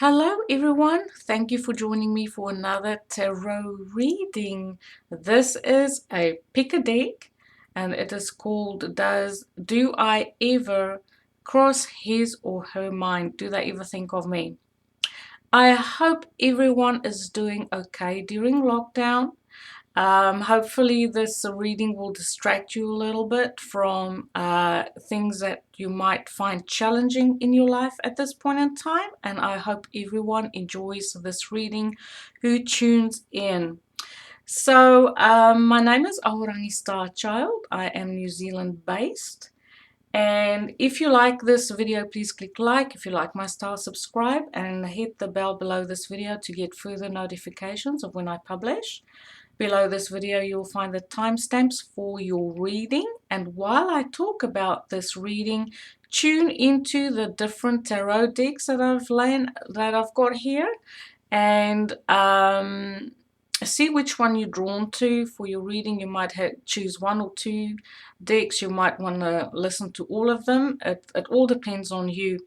Hello everyone, thank you for joining me for another tarot reading. This is a pick a deck and it is called Do I Ever Cross His or Her Mind? Do they ever think of me? I hope everyone is doing okay during lockdown. Hopefully this reading will distract you a little bit from things that you might find challenging in your life at this point in time, and I hope everyone enjoys this reading who tunes in. So my name is Ahorangi Starchild. I am New Zealand based, and if you like this video, please click like. If you like my style, subscribe and hit the bell below this video to get further notifications of when I publish. Below this video, you'll find the timestamps for your reading. And while I talk about this reading, tune into the different tarot decks that I've got here, and see which one you're drawn to for your reading. You might choose one or two decks. You might want to listen to all of them. It all depends on you.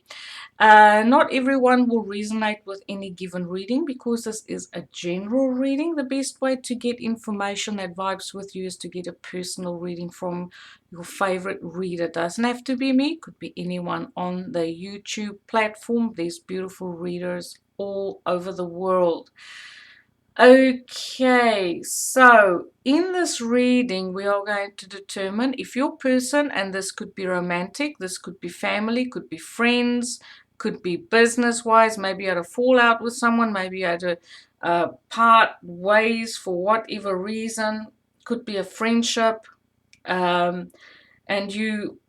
Not everyone will resonate with any given reading because this is a general reading. The best way to get information that vibes with you is to get a personal reading from your favorite reader. It doesn't have to be me, it could be anyone on the YouTube platform. There's beautiful readers all over the world. Okay, so in this reading, we are going to determine if your person, and this could be romantic, this could be family, could be friends, could be business-wise, maybe you had a fallout with someone, maybe you had to part ways for whatever reason, could be a friendship, and you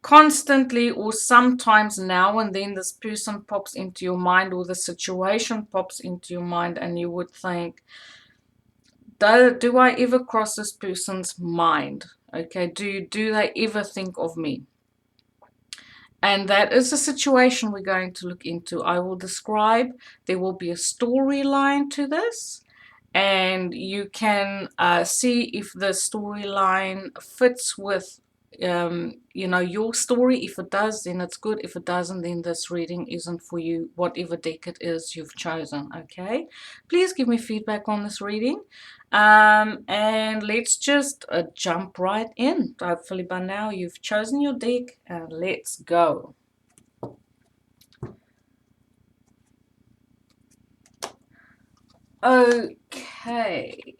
constantly or sometimes now and then this person pops into your mind or the situation pops into your mind and you would think, do I ever cross this person's mind? Okay, do they ever think of me? And that is a situation we're going to look into. I will describe, there will be a storyline to this, and you can see if the storyline fits with your story. If it does, then it's good. If it doesn't, then this reading isn't for you, whatever deck it is you've chosen. Okay, please give me feedback on this reading, and let's just jump right in. Hopefully by now you've chosen your deck, and let's go. Okay.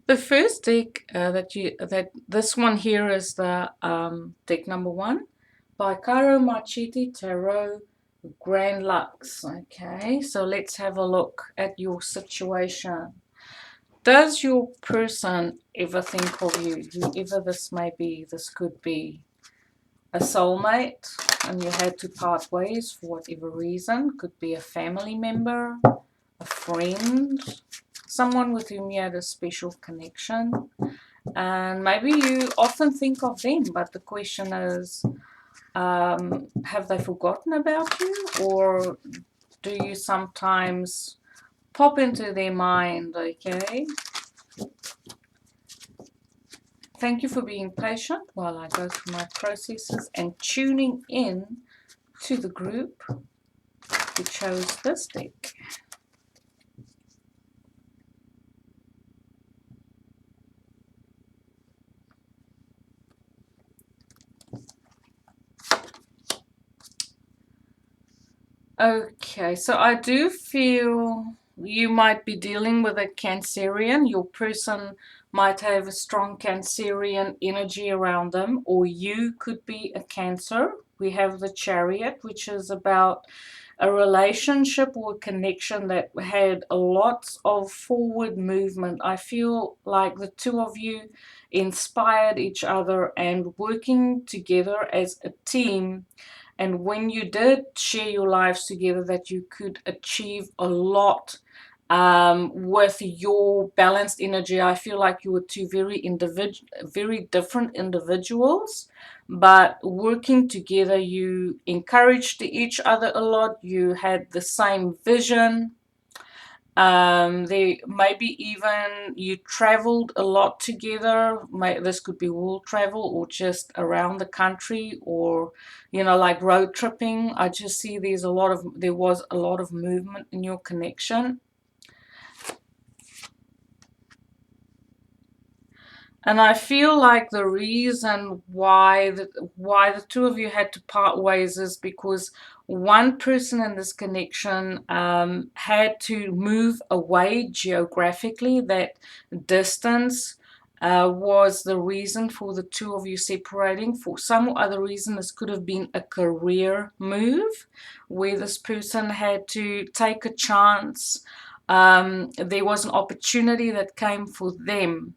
The first deck this one here is the deck number 1 by Ciro Marchetti Tarot Grand Lux. Okay, so let's have a look at your situation. Does your person ever think of you, whoever this may be? This could be a soulmate and you had to part ways for whatever reason. Could be a family member, a friend, someone with whom you had a special connection, and maybe you often think of them, but the question is, have they forgotten about you, or do you sometimes pop into their mind? Okay, thank you for being patient while I go through my processes and tuning in to the group who chose this deck. Okay, so I do feel you might be dealing with a Cancerian. Your person might have a strong Cancerian energy around them, or you could be a Cancer. We have the Chariot, which is about a relationship or a connection that had a lot of forward movement. I feel like the two of you inspired each other and working together as a team. And when you did share your lives together, that you could achieve a lot with your balanced energy. I feel like you were two very different individuals, but working together, you encouraged each other a lot. You had the same vision. They maybe even you traveled a lot together. This could be world travel or just around the country, or like road tripping. I just see there was a lot of movement in your connection. And I feel like the reason why the two of you had to part ways is because one person in this connection had to move away geographically. That distance was the reason for the two of you separating. For some other reason, this could have been a career move where this person had to take a chance. There was an opportunity that came for them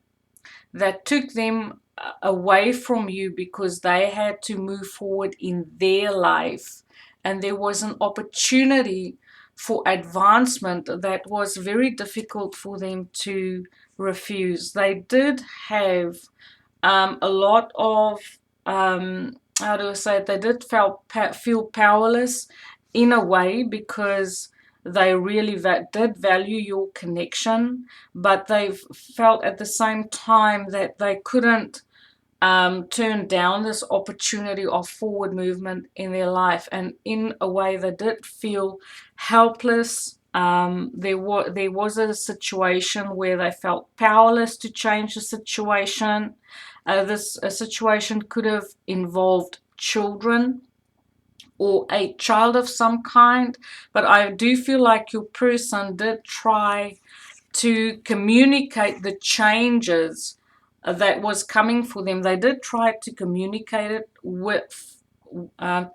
that took them away from you because they had to move forward in their life. And there was an opportunity for advancement that was very difficult for them to refuse. They did have a lot of, how do I say it? They did feel powerless in a way because they really did value your connection, but they felt at the same time that they couldn't turn down this opportunity of forward movement in their life. And in a way, they did feel helpless. There was a situation where they felt powerless to change the situation. This situation could have involved children or a child of some kind, but I do feel like your person did try to communicate the changes that was coming for them. They did try to communicate it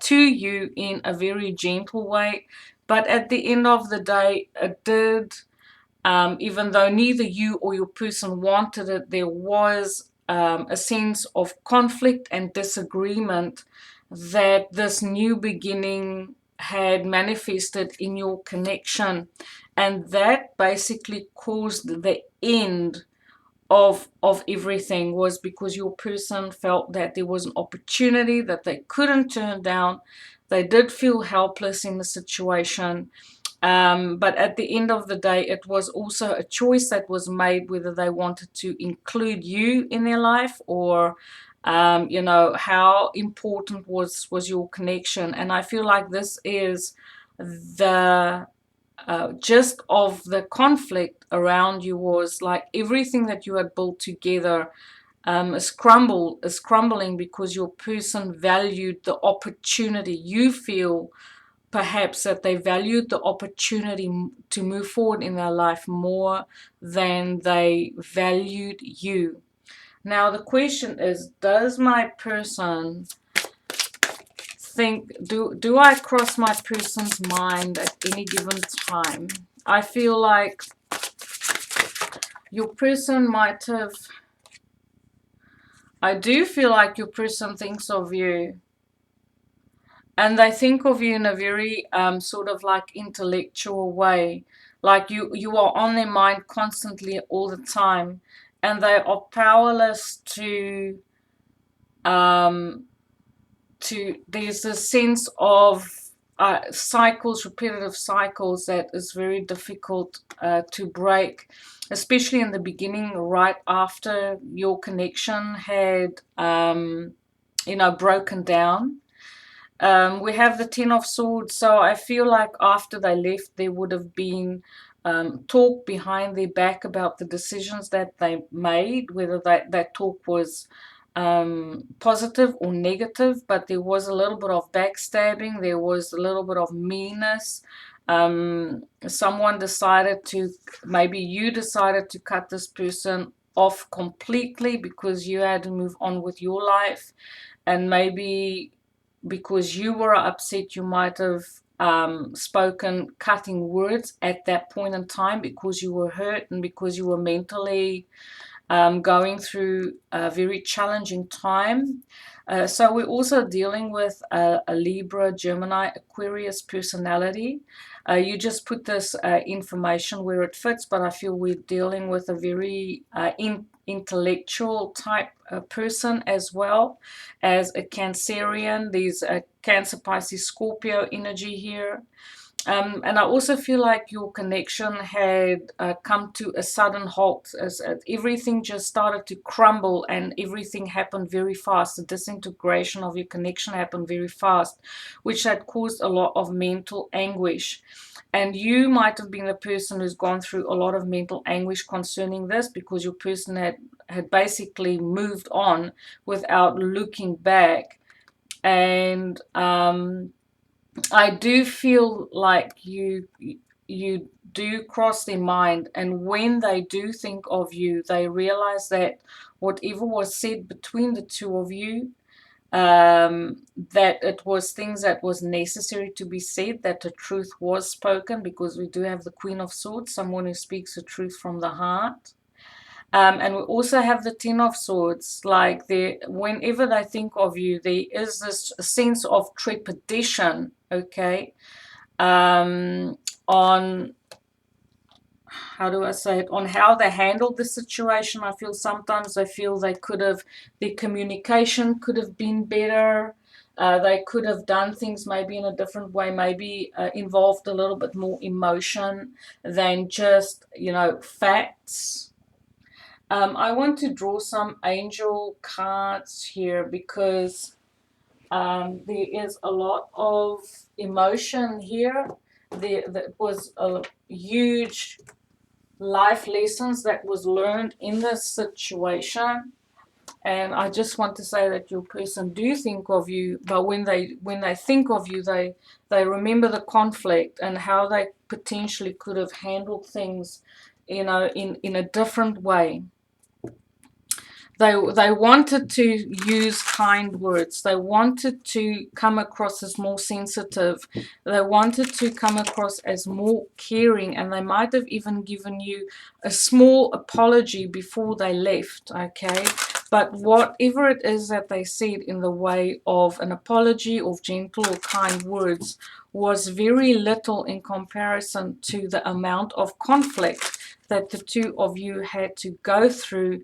to you in a very gentle way, but at the end of the day, it did. Even though neither you or your person wanted it, there was a sense of conflict and disagreement that this new beginning had manifested in your connection. And that basically caused the end of everything, was because your person felt that there was an opportunity that they couldn't turn down. They did feel helpless in the situation. But at the end of the day, it was also a choice that was made whether they wanted to include you in their life, or how important was your connection. And I feel like this is the gist of the conflict around you, was like everything that you had built together is crumbling because your person valued the opportunity. You feel perhaps that they valued the opportunity to move forward in their life more than they valued you. Now the question is, does my person think, do I cross my person's mind at any given time? I feel like your person might have, I do feel like your person thinks of you, and they think of you in a very sort of like intellectual way, like you are on their mind constantly all the time, and they are powerless um, there's a sense of repetitive cycles that is very difficult to break, especially in the beginning, right after your connection had broken down. We have the Ten of Swords, so I feel like after they left, there would have been talk behind their back about the decisions that they made, whether that talk was positive or negative, but there was a little bit of backstabbing, there was a little bit of meanness. Maybe you decided to cut this person off completely because you had to move on with your life, and maybe because you were upset, you might have spoken cutting words at that point in time because you were hurt and because you were mentally going through a very challenging time. So we're also dealing with a Libra, Gemini, Aquarius personality. You just put this information where it fits, but I feel we're dealing with a very intellectual type person, as well as a Cancerian. There's a Cancer, Pisces, Scorpio energy here. And I also feel like your connection had come to a sudden halt, as everything just started to crumble and everything happened very fast. The disintegration of your connection happened very fast, which had caused a lot of mental anguish. And you might have been the person who's gone through a lot of mental anguish concerning this, because your person had basically moved on without looking back. And I do feel like you do cross their mind, and when they do think of you, they realize that whatever was said between the two of you, that it was things that was necessary to be said, that the truth was spoken, because we do have the Queen of Swords, someone who speaks the truth from the heart. And we also have the Ten of Swords. Like, whenever they think of you, there is this sense of trepidation, okay, on, how do I say it, on how they handled the situation. I feel sometimes they feel their communication could have been better. They could have done things maybe in a different way, maybe involved a little bit more emotion than just, facts. I want to draw some angel cards here, because there is a lot of emotion here. There was a huge life lessons that was learned in this situation. And I just want to say that your person do think of you, but when they think of you, they remember the conflict and how they potentially could have handled things, in a different way. They wanted to use kind words. They wanted to come across as more sensitive. They wanted to come across as more caring, and they might have even given you a small apology before they left, okay? But whatever it is that they said in the way of an apology or gentle or kind words was very little in comparison to the amount of conflict that the two of you had to go through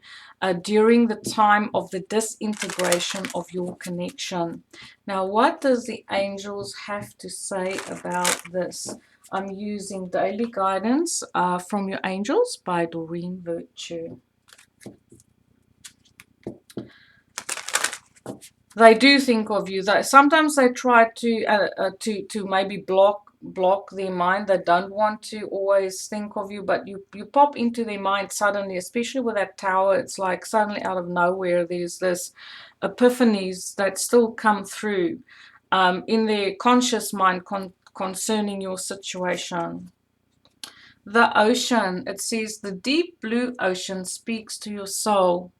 during the time of the disintegration of your connection. Now, what does the angels have to say about this? I'm using Daily Guidance from Your Angels by Doreen Virtue. They do think of you. Sometimes they try to maybe block their mind. They don't want to always think of you, but you pop into their mind suddenly, especially with that tower. It's like suddenly out of nowhere there's this epiphanies that still come through in their conscious mind concerning your situation. The ocean, it says, the deep blue ocean speaks to your soul,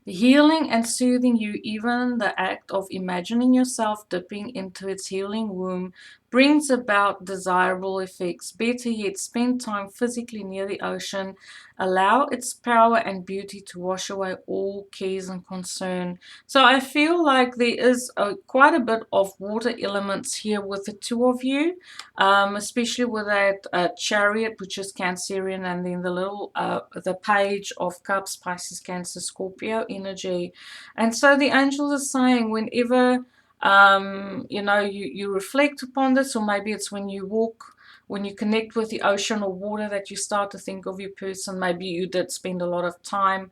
healing and soothing you. Even the act of imagining yourself dipping into its healing womb brings about desirable effects. Better yet, spend time physically near the ocean. Allow its power and beauty to wash away all cares and concern. So I feel like there is quite a bit of water elements here with the two of you, especially with that chariot, which is Cancerian, and then the page of cups, Pisces, Cancer, Scorpio energy. And so the angels are saying, whenever you reflect upon this, or maybe it's when you connect with the ocean or water, that you start to think of your person. Maybe you did spend a lot of time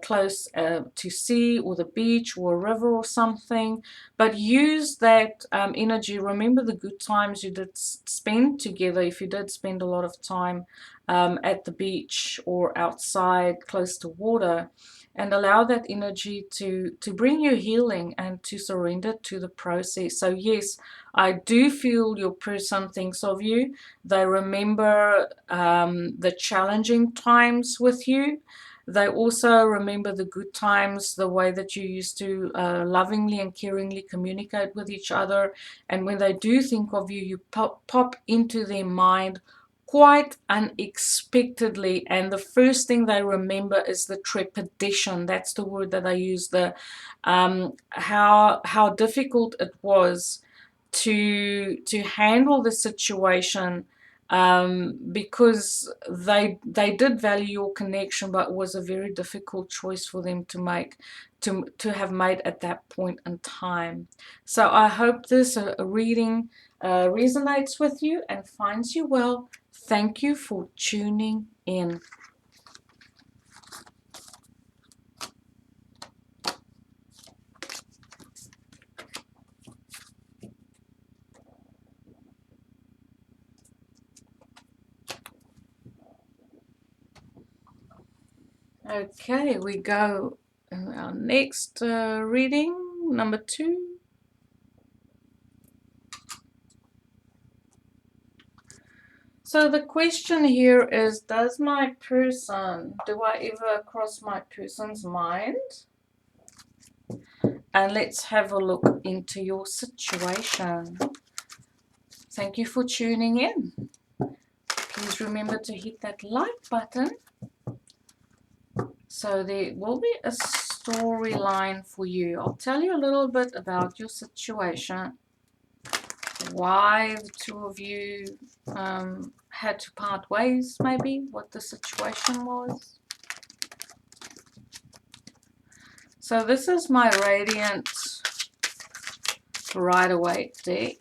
close to sea or the beach or a river or something, but use that energy. Remember the good times you did spend together, if you did spend a lot of time at the beach or outside close to water, and allow that energy to bring you healing and to surrender to the process. So yes, I do feel your person thinks of you. They remember the challenging times with you. They also remember the good times, the way that you used to lovingly and caringly communicate with each other. And when they do think of you, you pop into their mind quite unexpectedly, and the first thing they remember is the trepidation. That's the word that I use. The how difficult it was to handle the situation because they did value your connection, but it was a very difficult choice for them to make, to have made at that point in time. So I hope this reading resonates with you and finds you well. Thank you for tuning in. Okay, we go in our next reading, number 2. So the question here is, do I ever cross my person's mind? And let's have a look into your situation. Thank you for tuning in. Please remember to hit that like button. So there will be a storyline for you. I'll tell you a little bit about your situation, why the two of you had to part ways, maybe, what the situation was. So this is my Radiant Rider-Waite deck.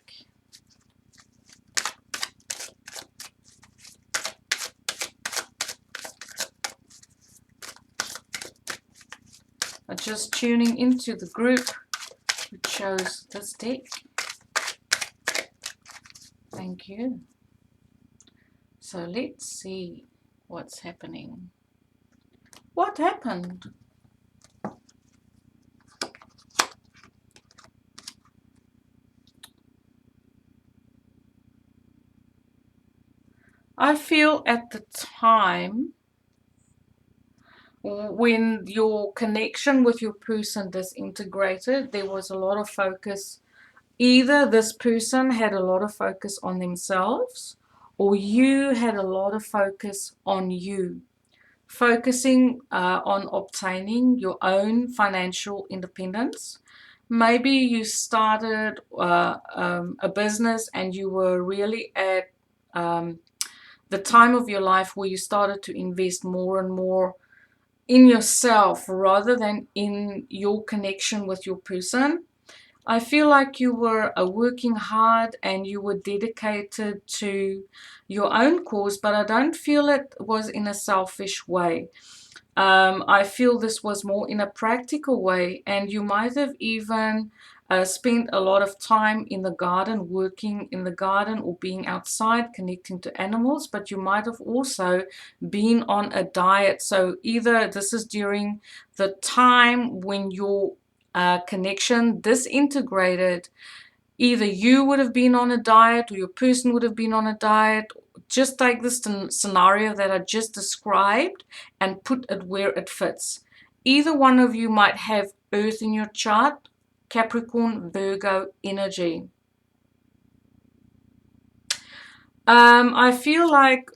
I'm just tuning into the group who chose this deck. Thank you. So let's see what's happening. What happened? I feel at the time when your connection with your person disintegrated, there was a lot of focus. Either this person had a lot of focus on themselves, or you had a lot of focus on you, focusing on obtaining your own financial independence. Maybe you started a business and you were really at the time of your life where you started to invest more and more in yourself rather than in your connection with your person. I feel like you were working hard and you were dedicated to your own cause, but I don't feel it was in a selfish way. I feel this was more in a practical way, and you might have even spent a lot of time in the garden, working in the garden or being outside, connecting to animals, but you might have also been on a diet. So either this is during the time when your connection disintegrated, either you would have been on a diet or your person would have been on a diet. Just take this scenario that I just described and put it where it fits. Either one of you might have Earth in your chart, Capricorn, Virgo energy. I feel like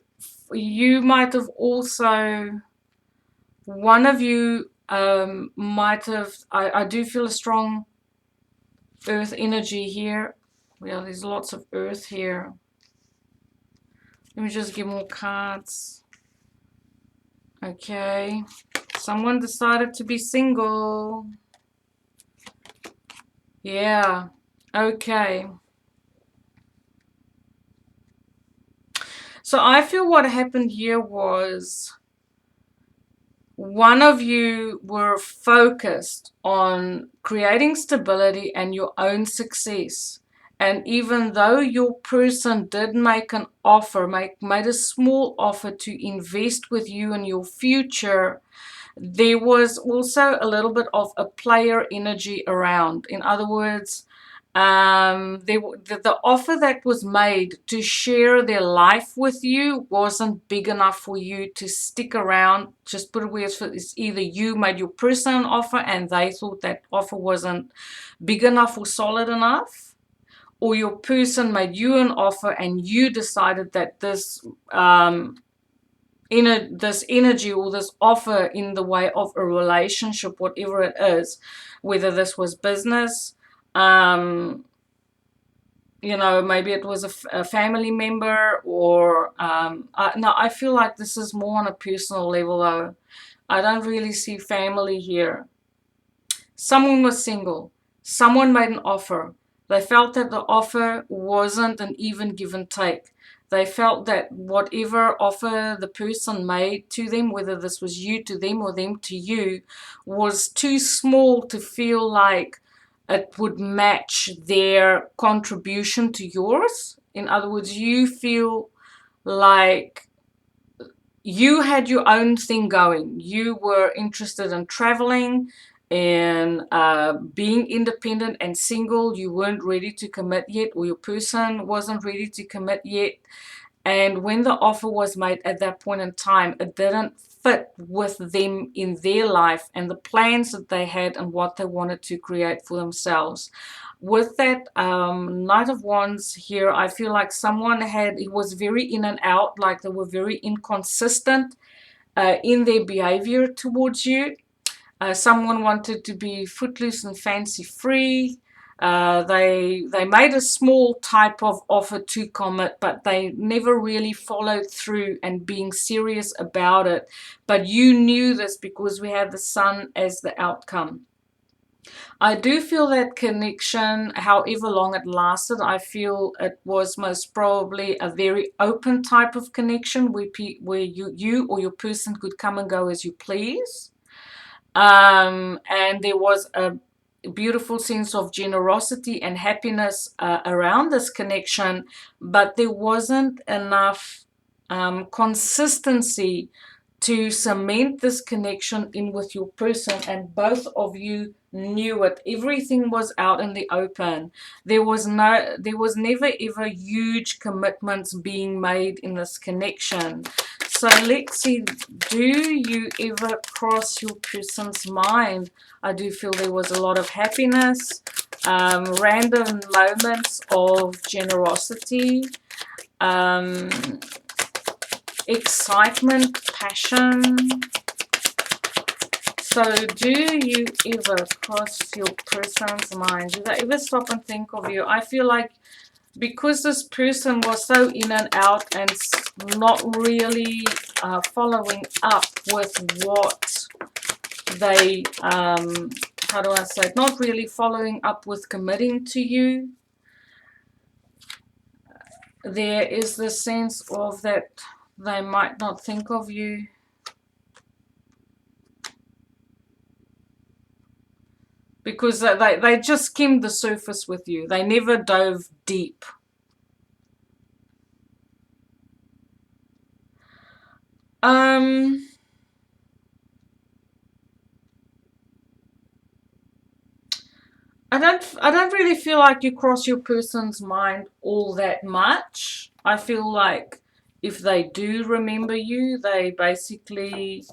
you might have also, one of you might have, I do feel a strong Earth energy here. Well, there's lots of Earth here. Let me just get more cards. Okay. Someone decided to be single. Yeah. Okay. So I feel what happened here was one of you were focused on creating stability and your own success. And even though your person did make an offer, made a small offer to invest with you in your future, there was also a little bit of a player energy around. In other words, the offer that was made to share their life with you wasn't big enough for you to stick around. Just put it where it's either you made your person an offer and they thought that offer wasn't big enough or solid enough, or your person made you an offer and you decided that this this energy or this offer in the way of a relationship, whatever it is, whether this was business, you know, maybe it was a family member, or no, I feel like this is more on a personal level though. I don't really see family here. Someone was single. Someone made an offer. They felt that the offer wasn't an even give and take. They felt that whatever offer the person made to them, whether this was you to them or them to you, was too small to feel like it would match their contribution to yours. In other words, you feel like you had your own thing going. You were interested in traveling and being independent and single. You weren't ready to commit yet, or your person wasn't ready to commit yet. And when the offer was made at that point in time, it didn't fit with them in their life and the plans that they had and what they wanted to create for themselves. With that Knight of Wands here, I feel like someone it was very in and out, like they were very inconsistent in their behavior towards you. Someone wanted to be footloose and fancy free. They made a small type of offer to commit, but they never really followed through and being serious about it. But you knew this because we had the sun as the outcome. I do feel that connection, however long it lasted, I feel it was most probably a very open type of connection where you or your person could come and go as you please. And there was a beautiful sense of generosity and happiness around this connection, but there wasn't enough consistency to cement this connection in with your person, and both of you knew it. Everything was out in the open. There was never ever huge commitments being made in this connection. So let's see, do you ever cross your person's mind? I do feel there was a lot of happiness, random moments of generosity, um, excitement, passion. So do you ever cross your person's mind? Do they ever stop and think of you? I feel like because this person was so in and out and not really following up with what they, how do I say it, not really following up with committing to you, there is the sense of that they might not think of you. Because they just skimmed the surface with you. They never dove deep. I don't really feel like you cross your person's mind all that much. I feel like if they do remember you, they basically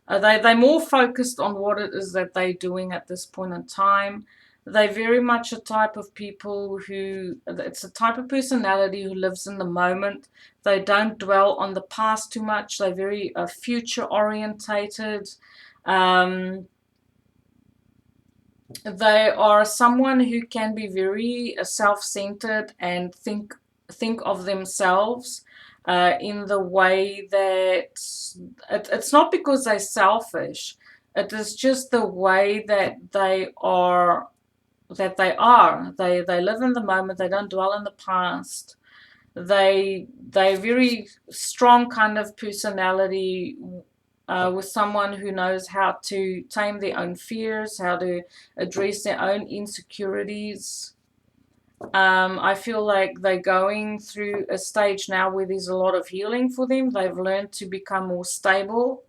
they're more focused on what it is that they're doing at this point in time. They're very much a type of people who, it's a type of personality who lives in the moment. They don't dwell on the past too much. They're very future orientated. They are someone who can be very self-centered and think of themselves in the way that it's not because they're selfish. It is just the way that they are. They live in the moment. They don't dwell in the past. They're very strong kind of personality, with someone who knows how to tame their own fears, how to address their own insecurities. I feel like they're going through a stage now where there's a lot of healing for them. They've learned to become more stable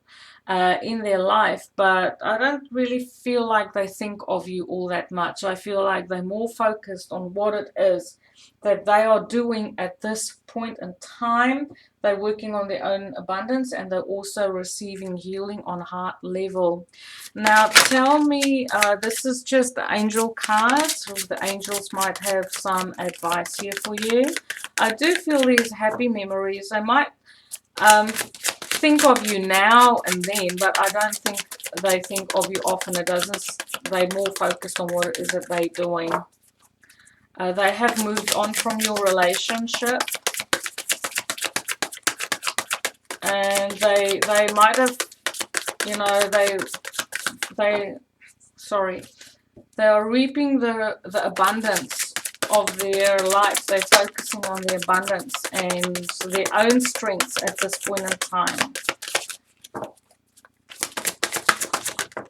in their life, but I don't really feel like they think of you all that much. I feel like they're more focused on what it is that they are doing at this point in time. They're working on their own abundance, and they're also receiving healing on heart level. Now tell me, this is just the angel cards. The angels might have some advice here for you. I do feel these happy memories. They might think of you now and then, but I don't think they think of you often. It doesn't. They're more focused on what it is that they're doing. They have moved on from your relationship, and they might have, you know, they sorry, they are reaping the abundance of their life. They're focusing on the abundance and their own strengths at this point in time.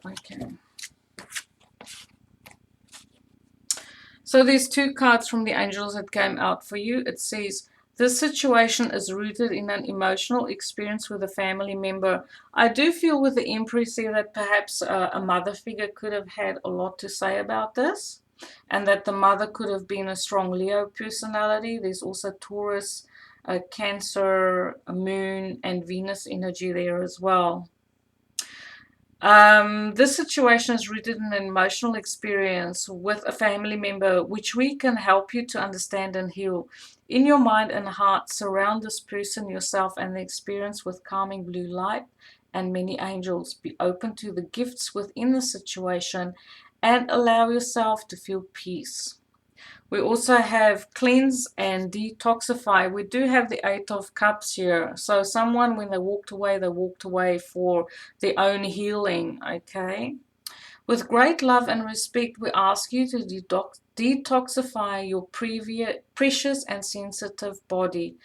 Okay. So there's two cards from the angels that came out for you. It says, this situation is rooted in an emotional experience with a family member. I do feel with the Empress here that perhaps a mother figure could have had a lot to say about this, and that the mother could have been a strong Leo personality. There's also Taurus, Cancer, Moon, and Venus energy there as well. This situation is rooted in an emotional experience with a family member, which we can help you to understand and heal. In your mind and heart, surround this person, yourself, and the experience with calming blue light and many angels. Be open to the gifts within the situation and allow yourself to feel peace. We also have cleanse and detoxify. We do have the Eight of Cups here. So someone, when they walked away for their own healing, okay? With great love and respect, we ask you to detoxify your precious and sensitive body.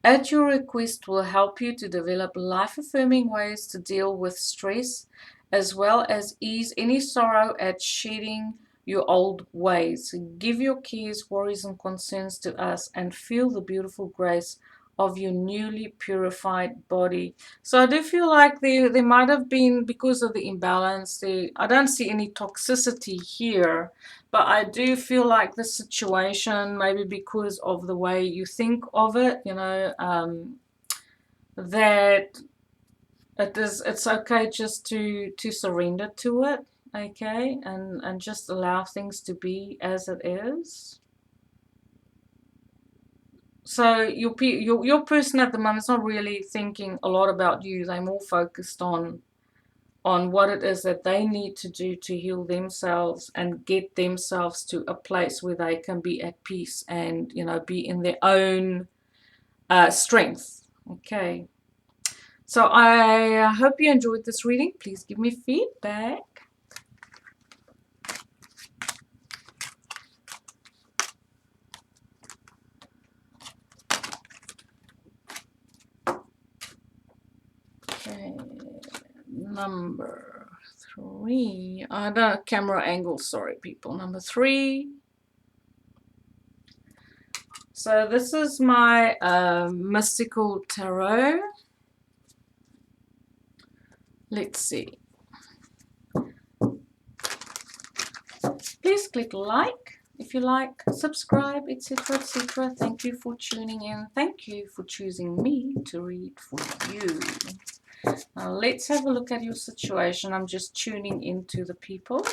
At your request, will help you to develop life-affirming ways to deal with stress, as well as ease any sorrow at shedding your old ways. Give your cares, worries, and concerns to us and feel the beautiful grace of your newly purified body. So I do feel like there might have been, because of the imbalance, I don't see any toxicity here, but I do feel like the situation, maybe because of the way you think of it, you know, that it's okay just to surrender to it, okay, and just allow things to be as it is. So your person at the moment is not really thinking a lot about you. They're more focused on what it is that they need to do to heal themselves and get themselves to a place where they can be at peace and, you know, be in their own strength. Okay. So I hope you enjoyed this reading. Please give me feedback. Okay. Number 3. The camera angle, sorry people. Number 3. So this is my mystical tarot. Let's see. Please click like if you like, subscribe, etc., etc. Thank you for tuning in. Thank you for choosing me to read for you. Now let's have a look at your situation. I'm just tuning into the people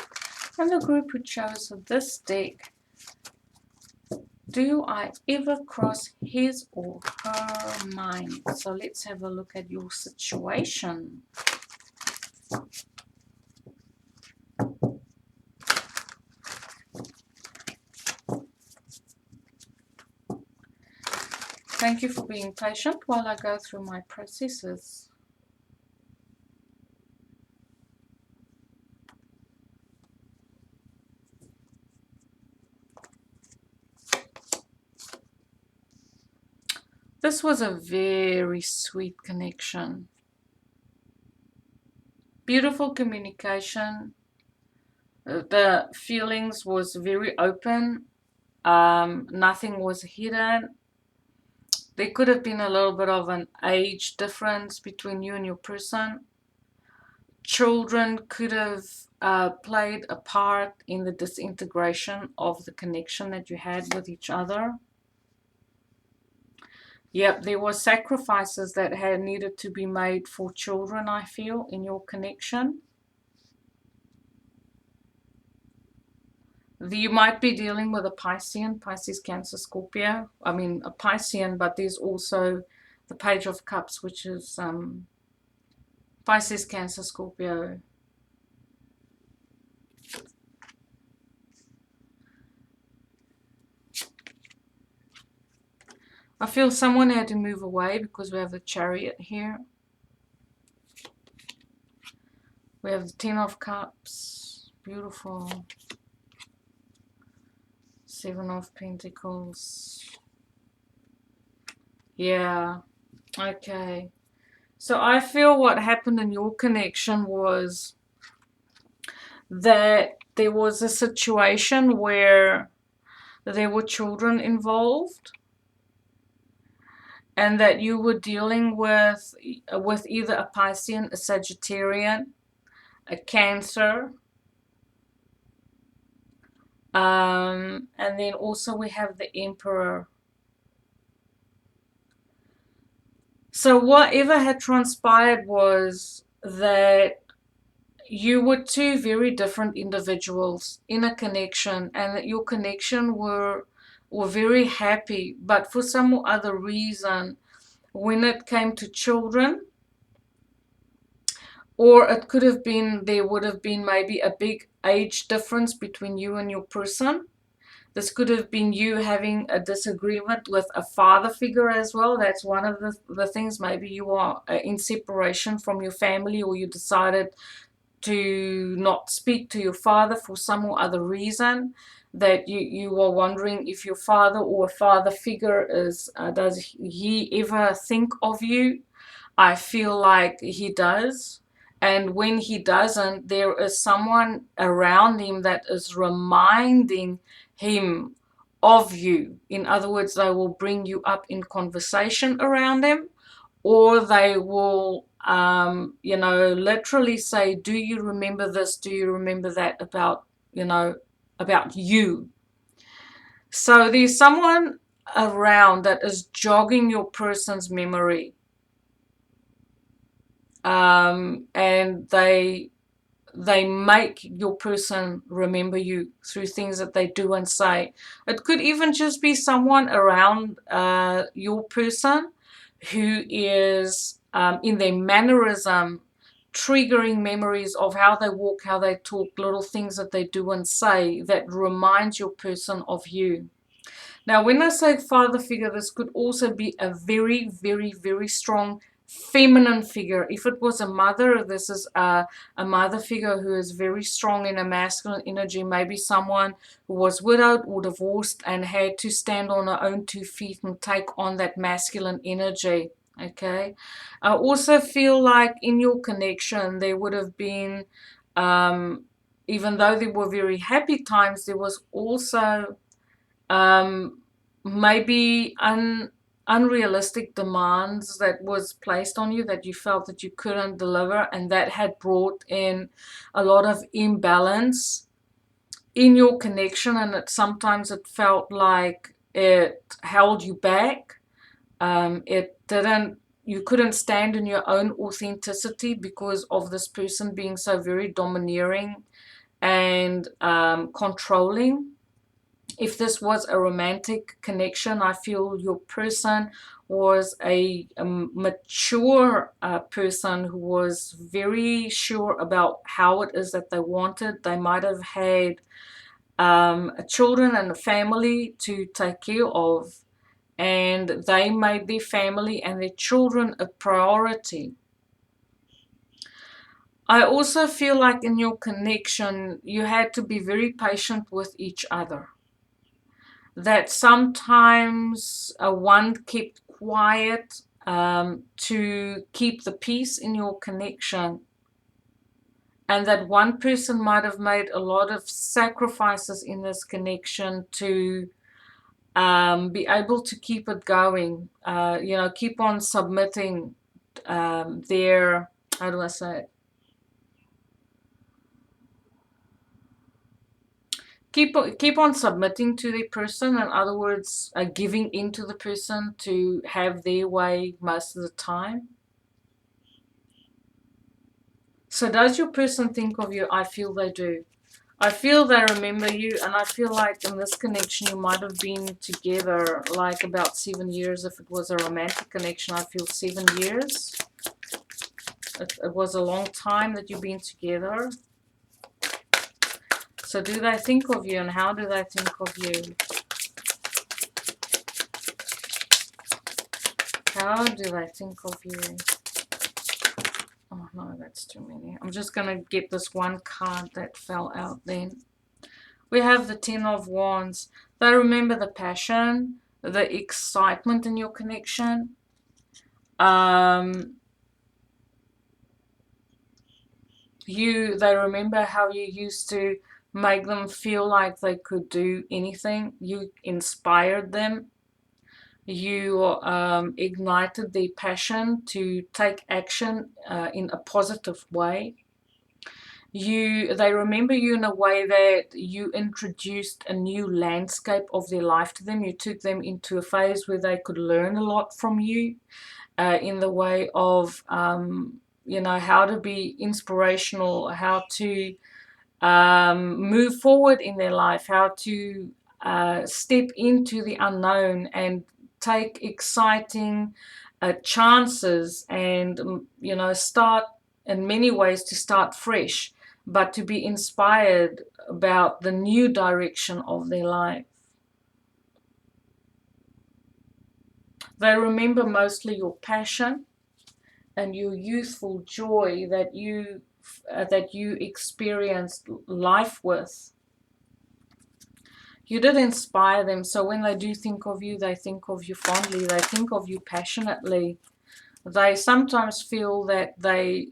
and the group who chose this deck. Do I ever cross his or her mind? So let's have a look at your situation. Thank you for being patient while I go through my processes. This was a very sweet connection. Beautiful communication. The feelings was very open. Nothing was hidden. There could have been a little bit of an age difference between you and your person. Children could have played a part in the disintegration of the connection that you had with each other. Yep, there were sacrifices that had needed to be made for children, I feel, in your connection. You might be dealing with a Pisces, Cancer, Scorpio. I mean, a Piscean, but there's also the Page of Cups, which is Pisces, Cancer, Scorpio. I feel someone had to move away because we have the Chariot here. We have the Ten of Cups. Beautiful. Seven of Pentacles. Yeah. Okay. So I feel what happened in your connection was that there was a situation where there were children involved, and that you were dealing with either a Piscean, a Sagittarian, a Cancer, and then also we have the Emperor. So whatever had transpired was that you were two very different individuals in a connection, and that your connection were very happy, but for some other reason, when it came to children, or it could have been there would have been maybe a big age difference between you and your person. This could have been you having a disagreement with a father figure as well. That's one of the things. Maybe you are in separation from your family, or you decided to not speak to your father for some or other reason, that you are wondering if your father or a father figure is, does he ever think of you? I feel like he does. And when he doesn't, there is someone around him that is reminding him of you. In other words, they will bring you up in conversation around him, or they will, literally say, do you remember this? Do you remember that about, about you? So there's someone around that is jogging your person's memory. And they make your person remember you through things that they do and say. It could even just be someone around your person who is in their mannerism triggering memories of how they walk, how they talk, little things that they do and say that reminds your person of you. Now, when I say father figure, this could also be a very, very, very strong feminine figure. If it was a mother, this is a mother figure who is very strong in a masculine energy, maybe someone who was widowed or divorced and had to stand on her own 2 feet and take on that masculine energy. Okay. I also feel like in your connection, there would have been, even though there were very happy times, there was also maybe unrealistic demands that was placed on you that you felt that you couldn't deliver, and that had brought in a lot of imbalance in your connection, and sometimes it felt like it held you back. You couldn't stand in your own authenticity because of this person being so very domineering and controlling. If this was a romantic connection, I feel your person was a mature person who was very sure about how it is that they wanted. They might have had children and a family to take care of, and they made their family and their children a priority. I also feel like in your connection, you had to be very patient with each other. That sometimes one kept quiet to keep the peace in your connection, and that one person might have made a lot of sacrifices in this connection to be able to keep it going, keep on submitting their, how do I say it? Keep on submitting to the person. In other words, giving in to the person to have their way most of the time. So does your person think of you? I feel they do. I feel they remember you, and I feel like in this connection you might have been together like about 7 years. If it was a romantic connection, I feel 7 years. It was a long time that you've been together. So do they think of you, and how do they think of you? How do they think of you? Oh no, that's too many. I'm just going to get this one card that fell out then. We have the Ten of Wands. They remember the passion, the excitement in your connection. They remember how you used to make them feel like they could do anything. You inspired them. You ignited their passion to take action in a positive way. They remember you in a way that you introduced a new landscape of their life to them. You took them into a phase where they could learn a lot from you in the way of, how to be inspirational, how to move forward in their life, how to step into the unknown and take exciting chances and, start in many ways to start fresh, but to be inspired about the new direction of their life. They remember mostly your passion and your youthful joy that you experienced life with. You did inspire them, so when they do think of you, they think of you fondly, they think of you passionately. They sometimes feel that they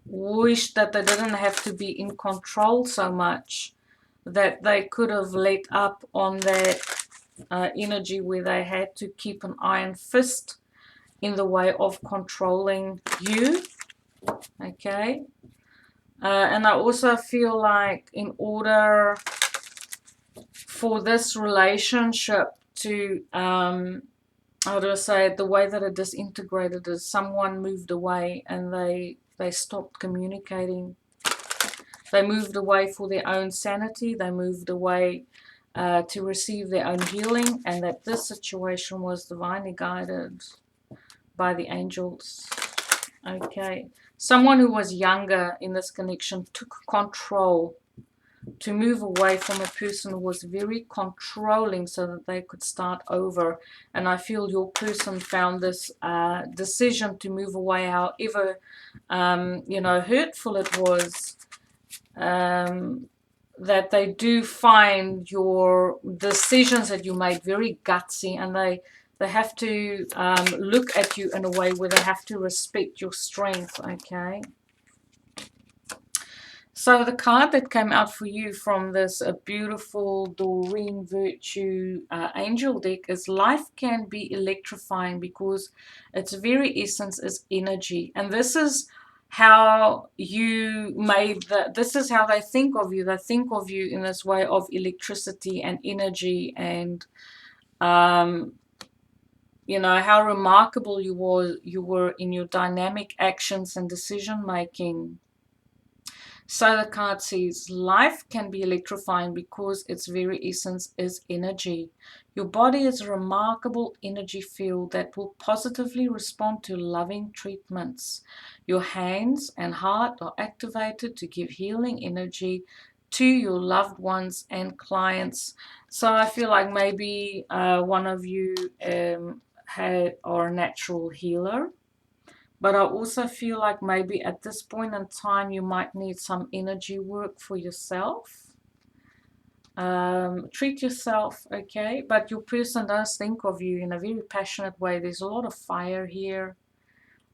wish that they didn't have to be in control so much, that they could have let up on that energy where they had to keep an iron fist in the way of controlling you. Okay. And I also feel like in order for this relationship to, how do I say it, the way that it disintegrated is someone moved away and they stopped communicating. They moved away for their own sanity. They moved away to receive their own healing, and that this situation was divinely guided by the angels. Okay. Someone who was younger in this connection took control to move away from a person who was very controlling so that they could start over. And I feel your person found this decision to move away, however, hurtful it was, that they do find your decisions that you made very gutsy, and they have to look at you in a way where they have to respect your strength, okay? So the card that came out for you from this beautiful Doreen Virtue angel deck is life can be electrifying because its very essence is energy. And this is how this is how they think of you. They think of you in this way of electricity and energy and, how remarkable you were in your dynamic actions and decision making. So the card says, life can be electrifying because its very essence is energy. Your body is a remarkable energy field that will positively respond to loving treatments. Your hands and heart are activated to give healing energy to your loved ones and clients. So I feel like maybe one of you are a natural healer. But I also feel like maybe at this point in time, you might need some energy work for yourself. Treat yourself, okay? But your person does think of you in a very passionate way. There's a lot of fire here.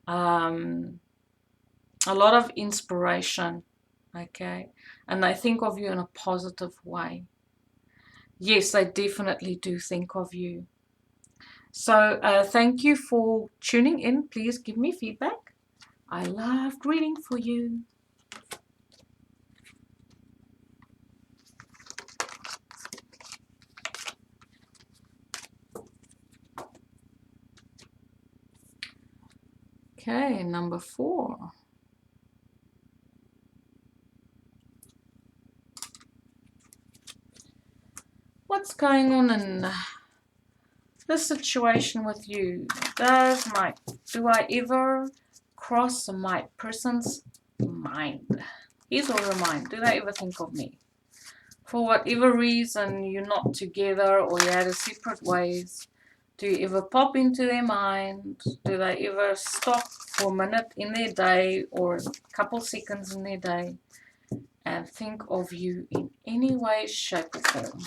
A lot of inspiration, okay? And they think of you in a positive way. Yes, they definitely do think of you. So thank you for tuning in. Please give me feedback. I loved reading for you. Okay, number 4. What's going on in this situation with you? Do I ever cross my person's mind? His or her mind? Do they ever think of me? For whatever reason, you're not together or you had a separate ways. Do you ever pop into their mind? Do they ever stop for a minute in their day or a couple seconds in their day and think of you in any way, shape, or form?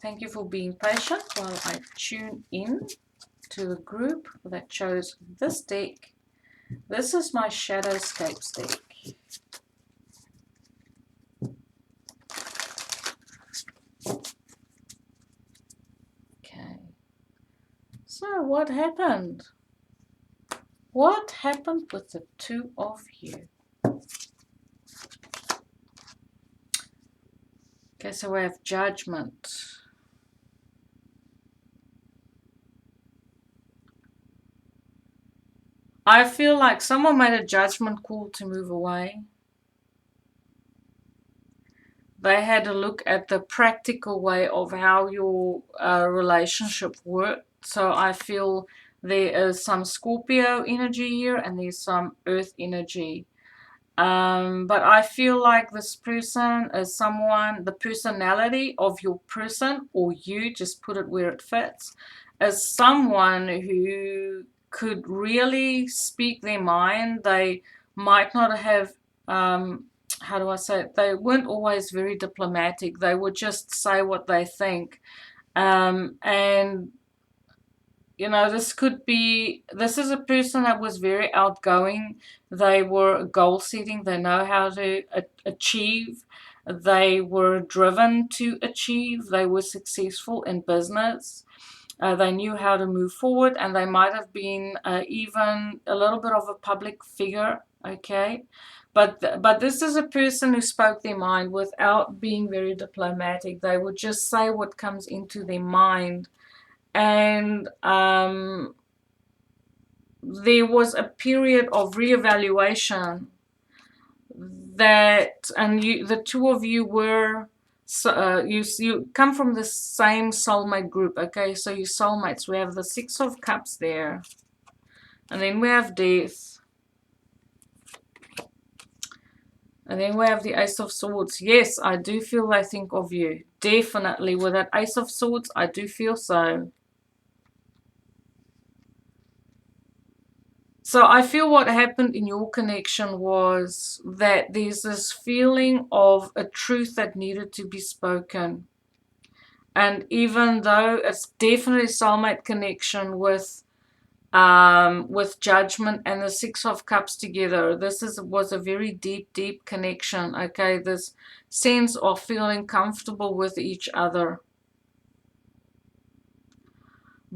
Thank you for being patient while I tune in to the group that chose this deck. This is my Shadowscapes deck. Okay. So what happened? What happened with the two of you? Okay, so we have Judgment. I feel like someone made a judgment call to move away. They had a look at the practical way of how your relationship worked. So I feel there is some Scorpio energy here and there's some Earth energy. But I feel like this person is someone, the personality of your person or you, just put it where it fits, is someone who could really speak their mind. They might not have, how do I say it? They weren't always very diplomatic. They would just say what they think. And you know, this is a person that was very outgoing. They were goal setting. They know how to achieve. They were driven to achieve. They were successful in business. They knew how to move forward, and they might have been even a little bit of a public figure. Okay, but this is a person who spoke their mind without being very diplomatic. They would just say what comes into their mind. And there was a period of reevaluation that, and the two of you were, you come from the same soulmate group, okay? So you soulmates. We have the Six of Cups there, and then we have Death, and then we have the Ace of Swords. Yes, I do feel they think of you. Definitely, with that Ace of Swords, I do feel so. So I feel what happened in your connection was that there's this feeling of a truth that needed to be spoken. And even though it's definitely soulmate connection with Judgment and the Six of Cups together, was a very deep connection. Okay, this sense of feeling comfortable with each other.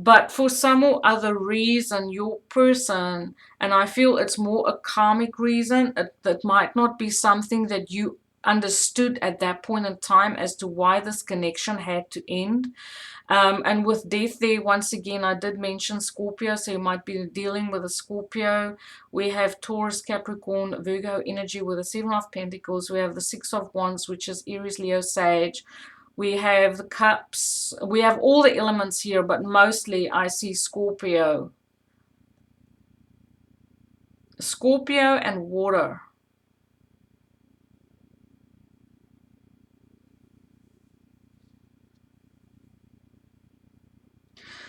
But for some or other reason, your person, and I feel it's more a karmic reason, that might not be something that you understood at that point in time as to why this connection had to end. And with Death there, once again, I did mention Scorpio, so you might be dealing with a Scorpio. We have Taurus, Capricorn, Virgo energy with the Seven of Pentacles. We have the Six of Wands, which is Aries, Leo, Sag. We have the cups. We have all the elements here, but mostly I see Scorpio. Scorpio and water.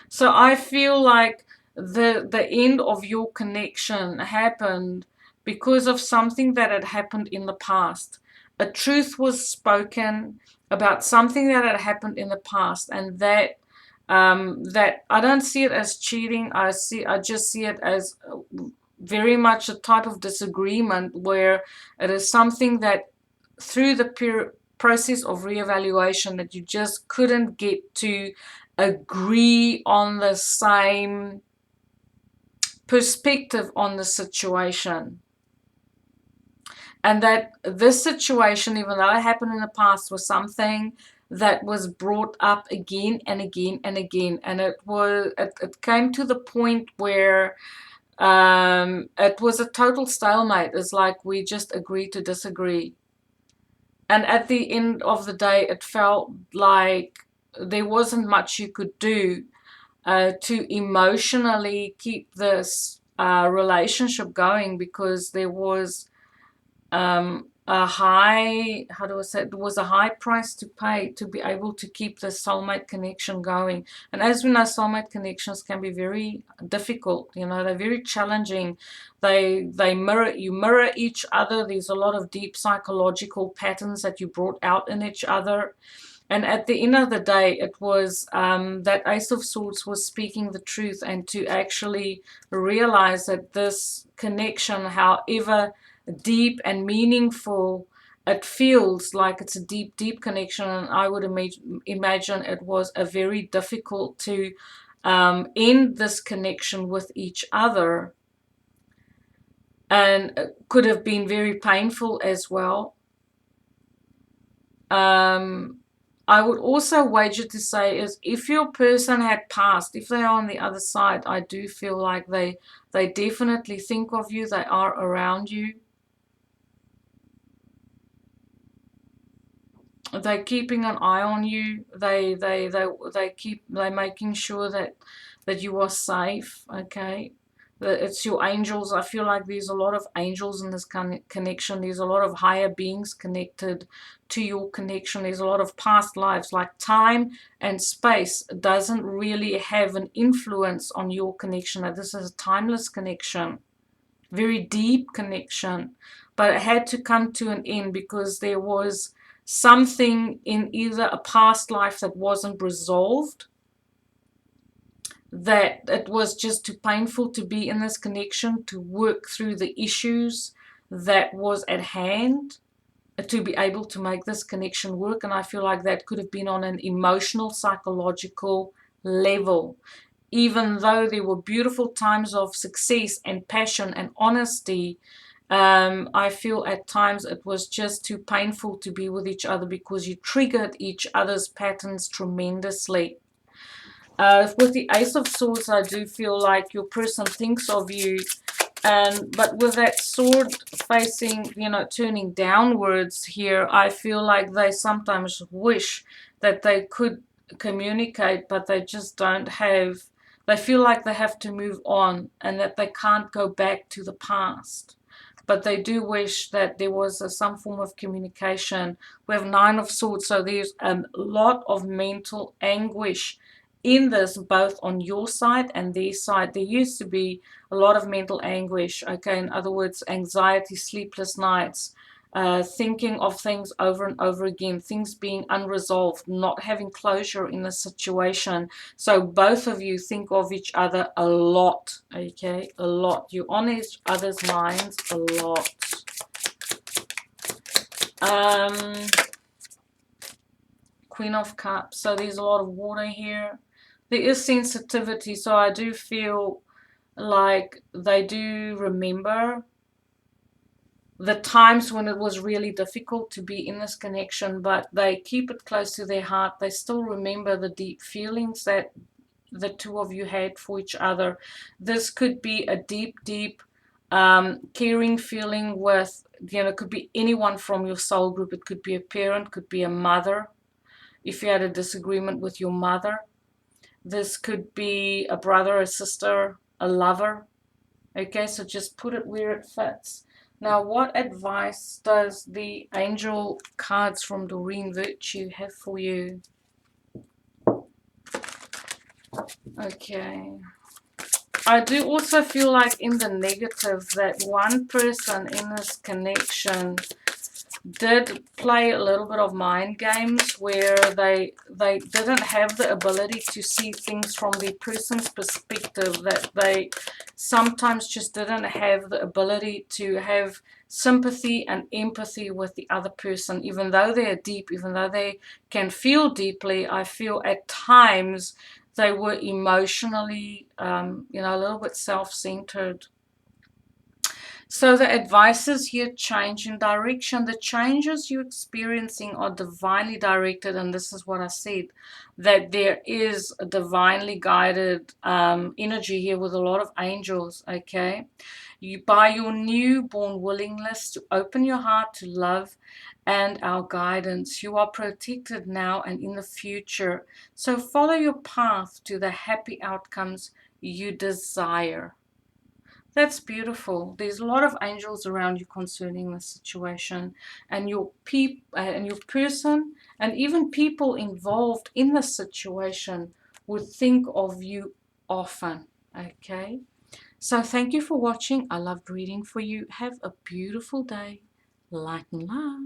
So I feel like the end of your connection happened because of something that had happened in the past. A truth was spoken about something that had happened in the past, and that I don't see it as cheating. I just see it as very much a type of disagreement where it is something that through the process of reevaluation that you just couldn't get to agree on the same perspective on the situation. And that this situation, even though it happened in the past, was something that was brought up again and again and again. And it came to the point where it was a total stalemate. It's like we just agreed to disagree. And at the end of the day, it felt like there wasn't much you could do to emotionally keep this relationship going, because there was a a high, how do I say, it was a high price to pay to be able to keep the soulmate connection going. And as we know, soulmate connections can be very difficult, you know, they're very challenging. They mirror, you mirror each other. There's a lot of deep psychological patterns that you brought out in each other. And at the end of the day, it was that Ace of Swords was speaking the truth, and to actually realize that this connection, however deep and meaningful it feels like, it's a deep, deep connection. And I would imagine it was a very difficult to end this connection with each other, and it could have been very painful as well. I would also wager to say is if your person had passed, if they are on the other side, I do feel like they definitely think of you, they are around you. They're keeping an eye on you. They're making sure that you are safe, okay? That it's your angels. I feel like there's a lot of angels in this connection. There's a lot of higher beings connected to your connection. There's a lot of past lives. Like time and space doesn't really have an influence on your connection. Now, this is a timeless connection, very deep connection, but it had to come to an end because there was something in either a past life that wasn't resolved, that it was just too painful to be in this connection, to work through the issues that was at hand, to be able to make this connection work. And I feel like that could have been on an emotional, psychological level. Even though there were beautiful times of success and passion and honesty, I feel at times it was just too painful to be with each other because you triggered each other's patterns tremendously. With the Ace of Swords, I do feel like your person thinks of you, but with that sword facing, you know, turning downwards here, I feel like they sometimes wish that they could communicate, but they just don't have, they feel like they have to move on and that they can't go back to the past. But they do wish that there was some form of communication. We have Nine of Swords, so there's a lot of mental anguish in this, both on your side and their side. There used to be a lot of mental anguish, okay? In other words, anxiety, sleepless nights, thinking of things over and over again, things being unresolved, not having closure in the situation. So both of you think of each other a lot, okay? A lot. You're on each other's minds a lot. Queen of Cups. So there's a lot of water here. There is sensitivity, so I do feel like they do remember the times when it was really difficult to be in this connection, but they keep it close to their heart. They still remember the deep feelings that the two of you had for each other. This could be a deep, deep caring feeling with, you know, it could be anyone from your soul group. It could be a parent, could be a mother. If you had a disagreement with your mother, this could be a brother, a sister, a lover. Okay, so just put it where it fits. Now, what advice does the angel cards from Doreen Virtue have for you? Okay. I do also feel like in the negative that one person in this connection did play a little bit of mind games where they didn't have the ability to see things from the person's perspective, that they sometimes just didn't have the ability to have sympathy and empathy with the other person. Even though they are deep, even though they can feel deeply, I feel at times they were emotionally, you know, a little bit self-centered. So the advices here change in direction. The changes you're experiencing are divinely directed, and this is what I said, that there is a divinely guided energy here with a lot of angels, okay? You, by your newborn willingness to open your heart to love and our guidance, you are protected now and in the future. So follow your path to the happy outcomes you desire. That's beautiful. There's a lot of angels around you concerning the situation, and your person, and even people involved in the situation would think of you often. Okay? So thank you for watching. I loved reading for you. Have a beautiful day. Light and love.